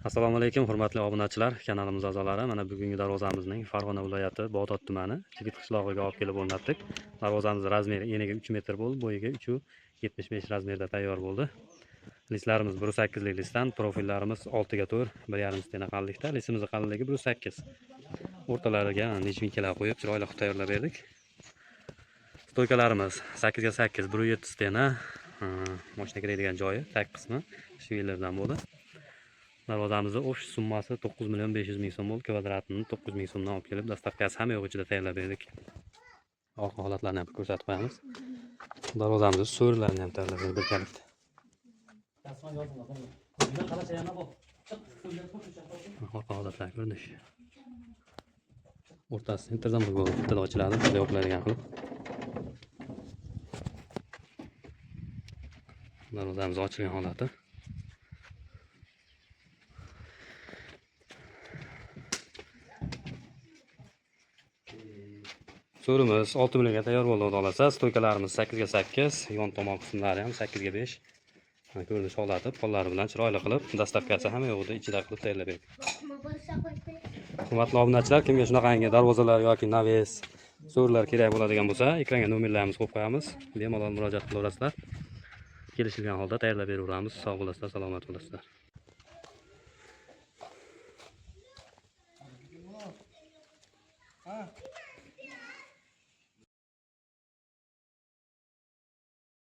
Assalomu alaykum hurmatli obunachilar, kanalimiz a'zolari. Mana bugungi darvozamizning Farg'ona viloyati Bog'dod tumani Chigit qishlog'iga olib kelib o'rnatdik. Darvozamiz razmeri eniga 3 metr bo'ldi, bo'yiga 3,75 razmerda tayyor bo'ldi. Lislarimiz 1,8 lik lisdan, profillarimiz 6 ga 4, 1,5 stena qallikda. Lisimizning qalinligi 1,8. O'rtalariga nechminkalar qo'yib, chiroyli qilib tayyorlab berdik. Stoykalarimiz 8 ga 8, 1,7 stena. Mashina kiradigan joyi, tag qismi shvillerdan bo'ldi. Darvozamizning o'sh summasi 9,500,000 so'm bo'ldi. Kvadratini 9,000 so'mdan olib kelib, dastavkasi hamma yo'q ichida tayyorlab berdik. Orqa holatlarini ham ko'rsatib qo'yamiz. Darvozamizning so'rlarini ham tayyorlab berdik bir kalikda. Orqa holatlar ko'rinish. O'rtasi sentrdan bo'lib bittada ochiladi, bittada yopiladigan qilib. Darvozamiz ochilgan holati. So'rimiz 6 milliga tayyor bo'ldi, xudo xolasa. Stoykalarimiz 8 ga 8, yon tomon qismlari ham 8 ga 5. Ko'rinish holati pollari bilan chiroyli qilib, dastavkasi hamma yo'g'ida ichida qilib tayyorlab berdik. Hurmatli obunachilar, kimga shunaqangi darvozalar yoki naves, so'rlar kerak bo'ladigan bo'lsa, ekranga nomerlarimizni qo'yib qo'yamiz. Bemalol murojaat qilaverasizlar. Kelishilgan holda tayyorlab beraveramiz. Sog' bo'lasizlar, salomat bo'lasizlar.